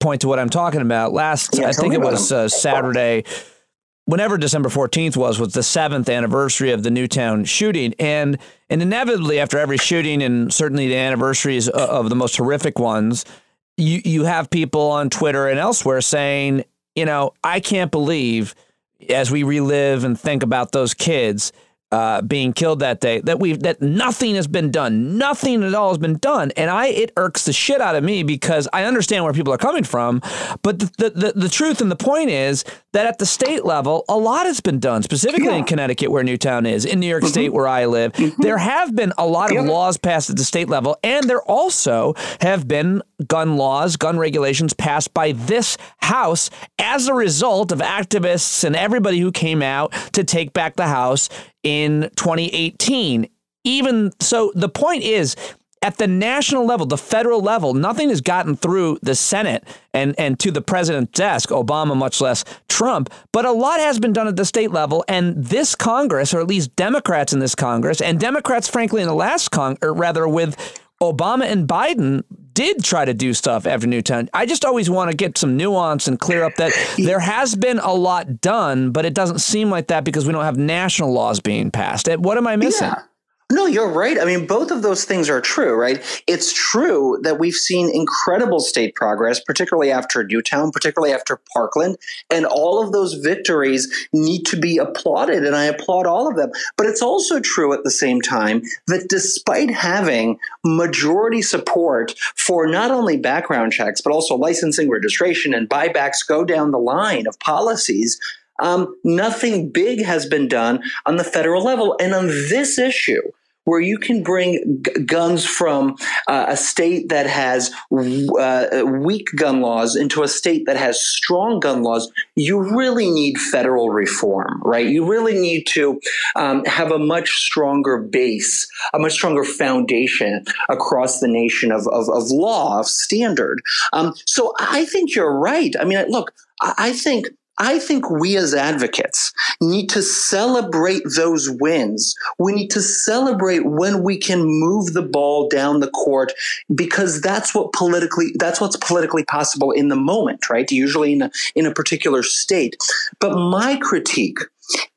point to what I'm talking about. I think it was Saturday, whenever December 14th was the 7th anniversary of the Newtown shooting. And inevitably after every shooting, and certainly the anniversaries of the most horrific ones, you have people on Twitter and elsewhere saying, I can't believe, as we relive and think about those kids being killed that day, that nothing has been done. Nothing at all has been done. And it irks the shit out of me because I understand where people are coming from. But the truth and the point is that at the state level, a lot has been done, specifically in Connecticut, where Newtown is, in New York State, where I live. There have been a lot of laws passed at the state level, and there also have been gun laws, gun regulations passed by this House as a result of activists and everybody who came out to take back the House in 2018. Even so, the point is, at the national level, the federal level, nothing has gotten through the Senate and to the president's desk, Obama, much less Trump. But a lot has been done at the state level. And this Congress, or at least Democrats in this Congress, and Democrats, frankly, in the last with Obama and Biden, did try to do stuff after Newtown. I just always want to get some nuance and clear up that there has been a lot done, but it doesn't seem like that because we don't have national laws being passed. What am I missing? Yeah. No, you're right. I mean, both of those things are true, right? It's true that we've seen incredible state progress, particularly after Newtown, particularly after Parkland, and all of those victories need to be applauded, and I applaud all of them. But it's also true at the same time that despite having majority support for not only background checks, but also licensing, registration, and buybacks go down the line of policies, nothing big has been done on the federal level. And on this issue, where you can bring guns from a state that has weak gun laws into a state that has strong gun laws, you really need federal reform, right? You really need to have a much stronger base, a much stronger foundation across the nation of law, of standard. So I think you're right. I mean, look, I think we as advocates need to celebrate those wins. We need to celebrate when we can move the ball down the court, because that's what's politically possible in the moment, right? Usually in a particular state. But my critique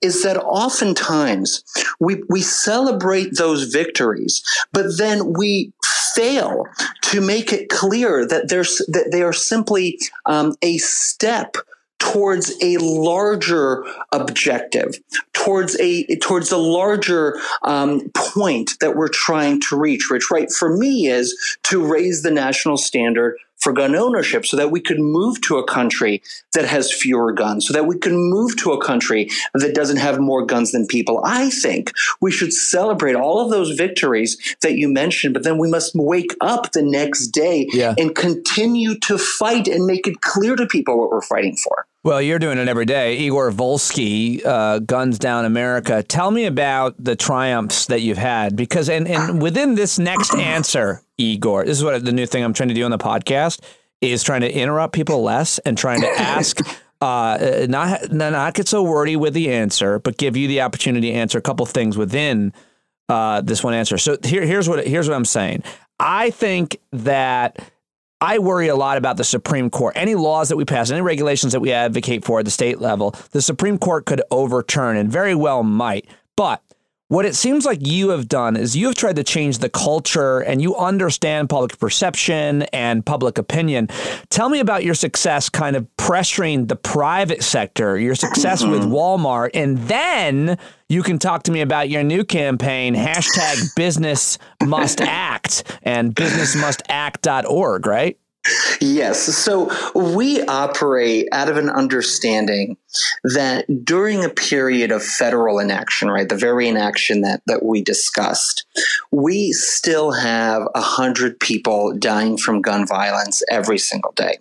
is that oftentimes we celebrate those victories, but then we fail to make it clear that they are simply a step towards a larger objective, towards the larger point that we're trying to reach, which, right, for me is to raise the national standard for gun ownership so that we could move to a country that has fewer guns, so that we can move to a country that doesn't have more guns than people. I think we should celebrate all of those victories that you mentioned, but then we must wake up the next day and continue to fight and make it clear to people what we're fighting for. Well, you're doing it every day. Igor Volsky, Guns Down America. Tell me about the triumphs that you've had, because and within this next answer, Igor, this is what the new thing I'm trying to do on the podcast is trying to interrupt people less and trying to ask, not get so wordy with the answer, but give you the opportunity to answer a couple things within this one answer. So here's what I'm saying. I think that I worry a lot about the Supreme Court. Any laws that we pass, any regulations that we advocate for at the state level, the Supreme Court could overturn, and very well might. But what it seems like you have done is you have tried to change the culture, and you understand public perception and public opinion. Tell me about your success kind of pressuring the private sector, your success with Walmart, and then you can talk to me about your new campaign, #BusinessMustAct and businessmustact.org, right? Yes. So we operate out of an understanding that during a period of federal inaction, right, the very inaction that we discussed, we still have 100 people dying from gun violence every single day.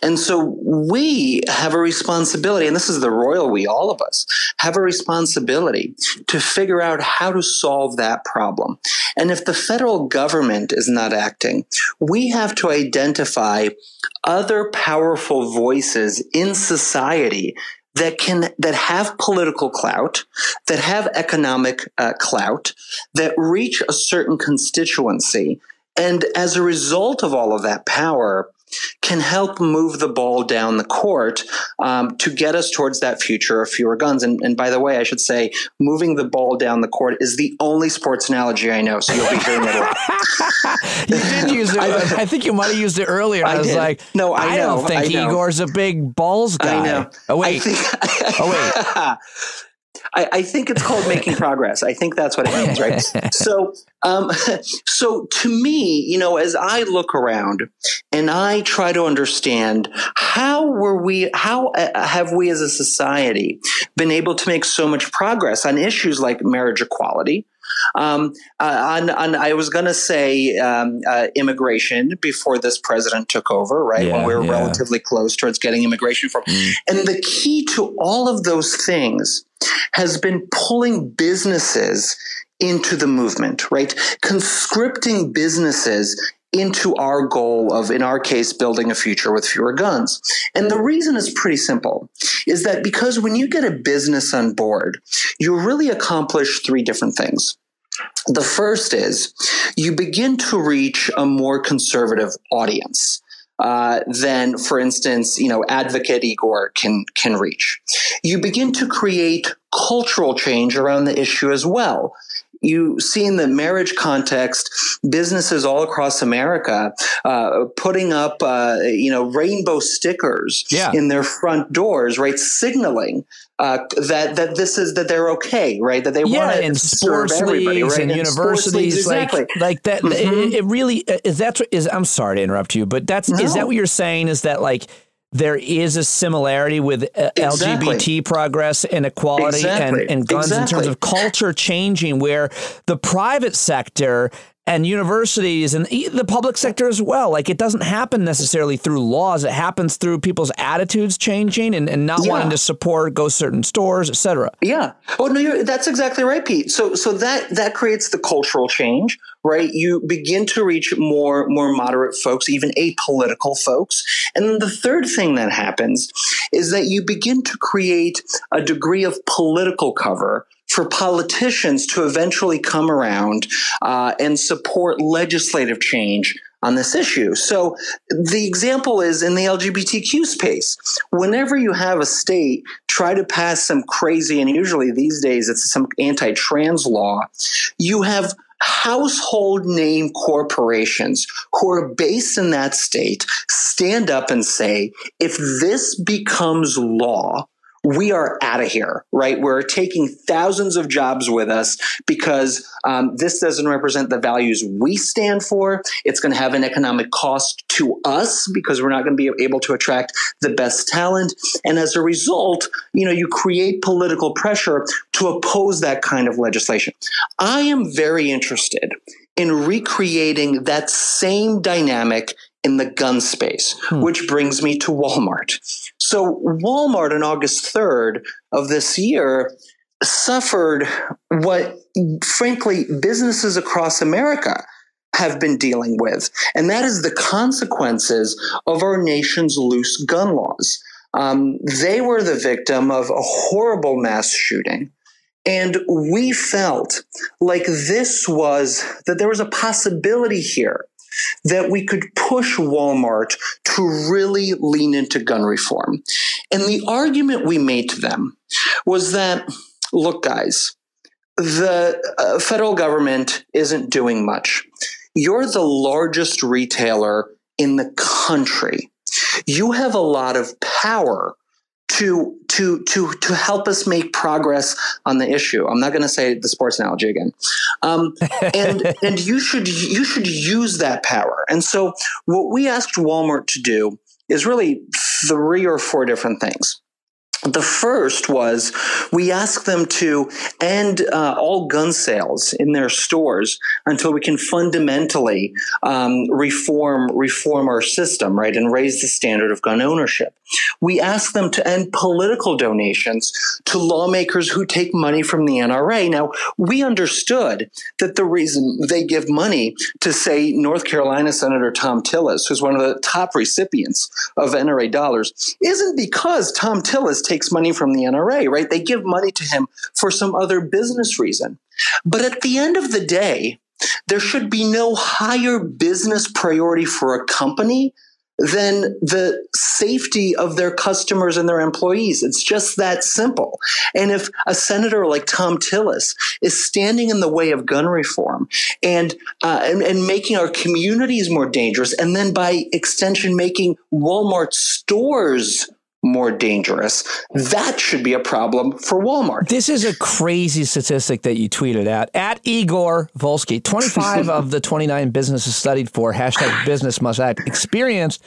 And so we have a responsibility, and this is the royal we, all of us, have a responsibility to figure out how to solve that problem. And if the federal government is not acting, we have to identify other powerful voices in society that have political clout, that have economic clout, that reach a certain constituency. And as a result of all of that power, can help move the ball down the court to get us towards that future of fewer guns. And by the way, I should say, moving the ball down the court is the only sports analogy I know, so you'll be hearing it a lot. You did use it. I think you might have used it earlier. I was did. Like, no, I don't think Igor's a big balls guy. I know. Oh, wait. I think it's called making progress. I think that's what it means, right? So to me, as I look around and I try to understand how have we as a society been able to make so much progress on issues like marriage equality, I was going to say immigration before this president took over, right? When we were relatively close towards getting immigration reform. And the key to all of those things has been pulling businesses into the movement, right? Conscripting businesses into our goal of, in our case, building a future with fewer guns. And the reason is pretty simple, is that because when you get a business on board, you really accomplish three different things. The first is you begin to reach a more conservative audience than, for instance, advocate Igor can reach. You begin to create cultural change around the issue as well. You see in the marriage context, businesses all across America putting up, rainbow stickers in their front doors, right, signaling that they're okay, right? That they want to serve everybody, right? And universities, leagues, exactly. like that. Mm-hmm. It really is. I'm sorry to interrupt you, but is that what you're saying? Is that like there is a similarity with LGBT progress and equality and guns in terms of culture changing, where the private sector and universities and the public sector as well, like it doesn't happen necessarily through laws. It happens through people's attitudes changing and not wanting to support, go certain stores, et cetera. Yeah. Oh, no, that's exactly right, Pete. So that creates the cultural change, right? You begin to reach more moderate folks, even apolitical folks. And then the third thing that happens is that you begin to create a degree of political cover for politicians to eventually come around and support legislative change on this issue. So the example is in the LGBTQ space. Whenever you have a state try to pass some crazy, and usually these days it's some anti-trans law, you have household name corporations who are based in that state stand up and say, if this becomes law, we are out of here, right? We're taking thousands of jobs with us because this doesn't represent the values we stand for. It's going to have an economic cost to us because we're not going to be able to attract the best talent. And as a result, you create political pressure to oppose that kind of legislation. I am very interested in recreating that same dynamic in the gun space, which brings me to Walmart. So Walmart on August 3rd of this year suffered what, frankly, businesses across America have been dealing with, and that is the consequences of our nation's loose gun laws. They were the victim of a horrible mass shooting. And we felt like that there was a possibility here that we could push Walmart to really lean into gun reform. And the argument we made to them was that, look, guys, the federal government isn't doing much. You're the largest retailer in the country. You have a lot of power to help us make progress on the issue. I'm not going to say the sports analogy again. And you should use that power. And so what we asked Walmart to do is really 3 or 4 different things. The first was we asked them to end all gun sales in their stores until we can fundamentally reform our system, right, and raise the standard of gun ownership. We asked them to end political donations to lawmakers who take money from the NRA. Now, we understood that the reason they give money to, say, North Carolina Senator Tom Tillis, who's one of the top recipients of NRA dollars, isn't because Tom Tillis takes money from the NRA, right? They give money to him for some other business reason. But at the end of the day, there should be no higher business priority for a company than the safety of their customers and their employees. It's just that simple. And if a senator like Tom Tillis is standing in the way of gun reform and making our communities more dangerous, and then by extension making Walmart stores more dangerous, that should be a problem for Walmart. This is a crazy statistic that you tweeted at Igor Volsky. 25 of the 29 businesses studied for #business must act experienced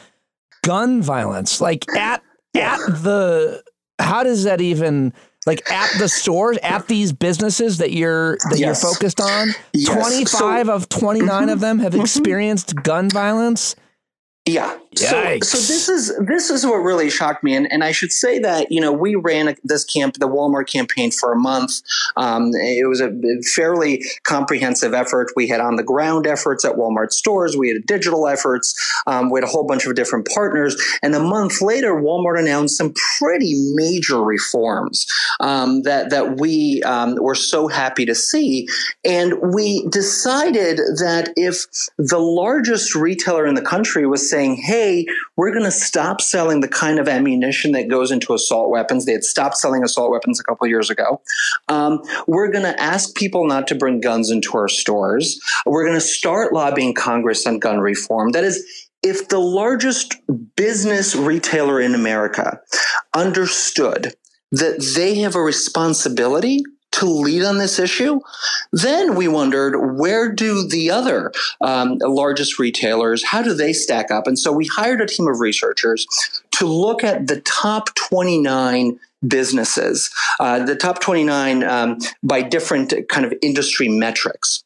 gun violence. Like at the, how does that even, like at the stores, at these businesses that you're focused on? Yes. 25 of 29 of them have experienced gun violence. Yeah. So this is what really shocked me. And I should say that, we ran the Walmart campaign for a month. It was a fairly comprehensive effort. We had on the ground efforts at Walmart stores. We had digital efforts. We had a whole bunch of different partners. And a month later, Walmart announced some pretty major reforms that we were so happy to see. And we decided that if the largest retailer in the country was saying, hey, we're going to stop selling the kind of ammunition that goes into assault weapons. They had stopped selling assault weapons a couple of years ago. We're going to ask people not to bring guns into our stores. We're going to start lobbying Congress on gun reform. That is, if the largest business retailer in America understood that they have a responsibility to lead on this issue, then we wondered, where do the other largest retailers, how do they stack up? And so we hired a team of researchers to look at the top 29 businesses, the top 29 by different kind of industry metrics.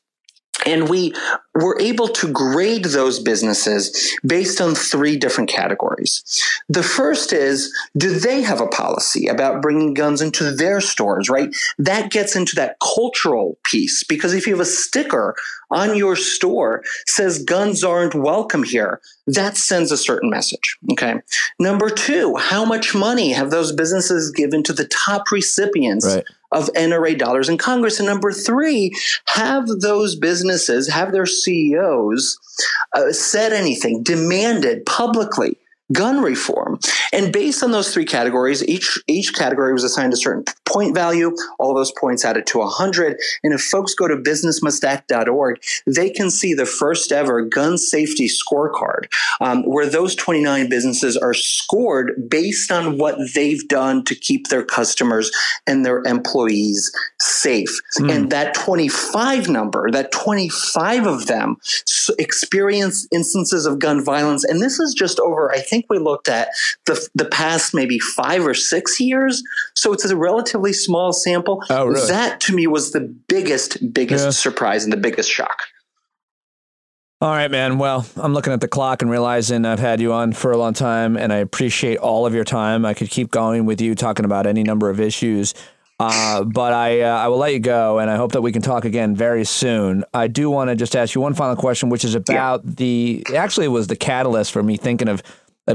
And we were able to grade those businesses based on 3 different categories. The first is, do they have a policy about bringing guns into their stores, right? That gets into that cultural piece, because if you have a sticker on your store says guns aren't welcome here, that sends a certain message, okay? Number 2, how much money have those businesses given to the top recipients of NRA dollars in Congress? And number 3, have those businesses, have their CEOs said anything, demanded publicly gun reform? And based on those 3 categories, each category was assigned a certain point value. All those points added to 100. And if folks go to businessmustact.org, they can see the first ever gun safety scorecard, where those 29 businesses are scored based on what they've done to keep their customers and their employees safe. And that 25 number, that 25 of them experienced instances of gun violence. And this is just over, I think we looked at the past maybe 5 or 6 years. So it's a relatively small sample. Oh, really? That to me was the biggest surprise and the biggest shock. All right, man. Well, I'm looking at the clock and realizing I've had you on for a long time, and I appreciate all of your time. I could keep going with you talking about any number of issues, but I will let you go, and I hope that we can talk again very soon. I do want to just ask you one final question, which is about actually it was the catalyst for me thinking of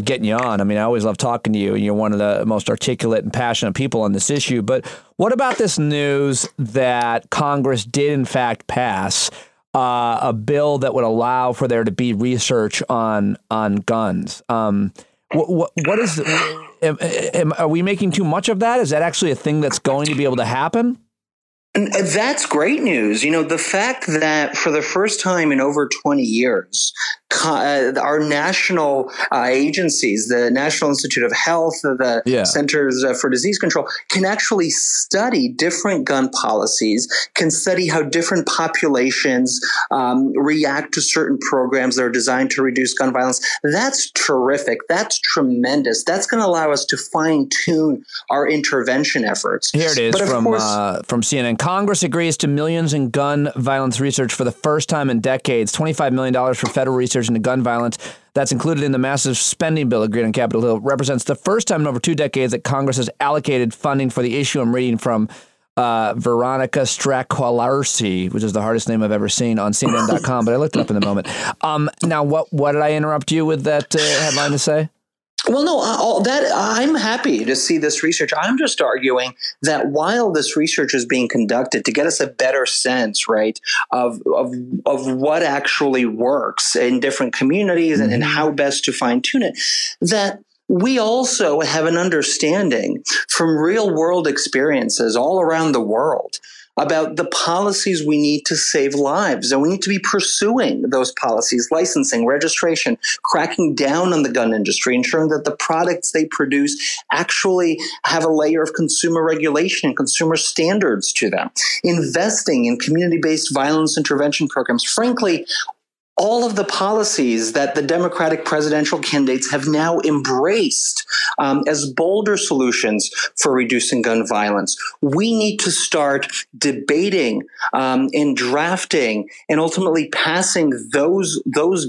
getting you on. I mean, I always love talking to you, and you're one of the most articulate and passionate people on this issue. But what about this news that Congress did, in fact, pass a bill that would allow for there to be research on guns? What is? Are we making too much of that? Is that actually a thing that's going to be able to happen? And that's great news. You know, the fact that for the first time in over 20 years, our national agencies, the National Institute of Health, the Centers for Disease Control, can actually study different gun policies, can study how different populations react to certain programs that are designed to reduce gun violence. That's terrific. That's tremendous. That's going to allow us to fine-tune our intervention efforts. Here it is from CNN. Congress agrees to millions in gun violence research for the first time in decades. $25 million for federal research into gun violence that's included in the massive spending bill agreed on Capitol Hill represents the first time in over 2 decades that Congress has allocated funding for the issue. I'm reading from Veronica Strakolarski, which is the hardest name I've ever seen, on CNN.com, but I looked it up in the moment. Now, what did I interrupt you with that headline to say? Well, no, I'm happy to see this research. I'm just arguing that while this research is being conducted to get us a better sense, right, of what actually works in different communities and how best to fine tune it, that we also have an understanding from real world experiences all around the world about the policies we need to save lives. And we need to be pursuing those policies, licensing, registration, cracking down on the gun industry, ensuring that the products they produce actually have a layer of consumer regulation and consumer standards to them, investing in community-based violence intervention programs. Frankly, all of the policies that the Democratic presidential candidates have now embraced as bolder solutions for reducing gun violence. We need to start debating and drafting and ultimately passing those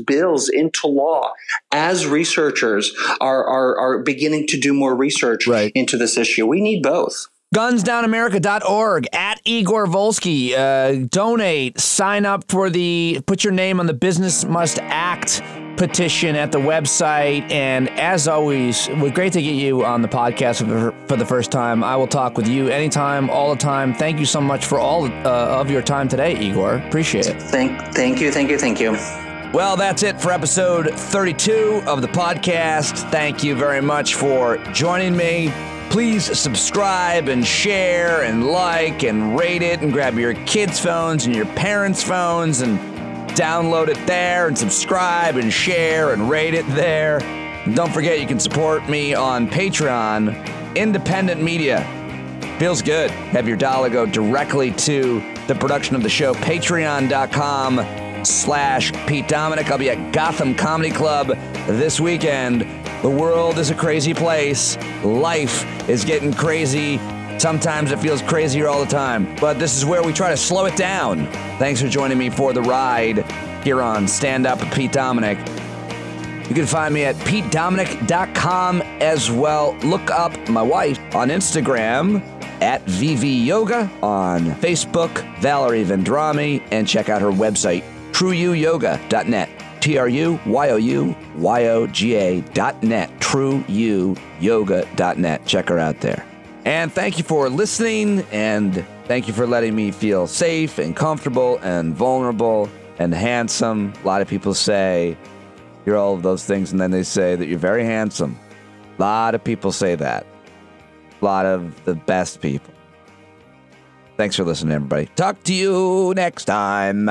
bills into law as researchers are beginning to do more research into this issue. We need both. GunsDownAmerica.org, at Igor Volsky. Donate, sign up for put your name on the Business Must Act petition at the website. And as always, it was great to get you on the podcast for the first time. I will talk with you anytime, all the time. Thank you so much for all of your time today, Igor. Appreciate it. Thank you. Well, that's it for episode 32 of the podcast. Thank you very much for joining me. Please subscribe and share and like and rate it, and grab your kids' phones and your parents' phones and download it there and subscribe and share and rate it there. And don't forget, you can support me on Patreon. Independent media. Feels good. Have your dollar go directly to the production of the show. Patreon.com/Pete Dominick. I'll be at Gotham Comedy Club this weekend. The world is a crazy place. Life is getting crazy. Sometimes it feels crazier all the time. But this is where we try to slow it down. Thanks for joining me for the ride here on Stand Up with Pete Dominick. You can find me at PeteDominick.com as well. Look up my wife on Instagram at VV Yoga, on Facebook, Valerie Vendrami, and check out her website, TrueYouYoga.net. TrueYouYoga.net. TrueYouYoga.net. Check her out there. And thank you for listening, and thank you for letting me feel safe and comfortable and vulnerable and handsome. A lot of people say you're all of those things, and then they say that you're very handsome. A lot of people say that. A lot of the best people. Thanks for listening, everybody. Talk to you next time.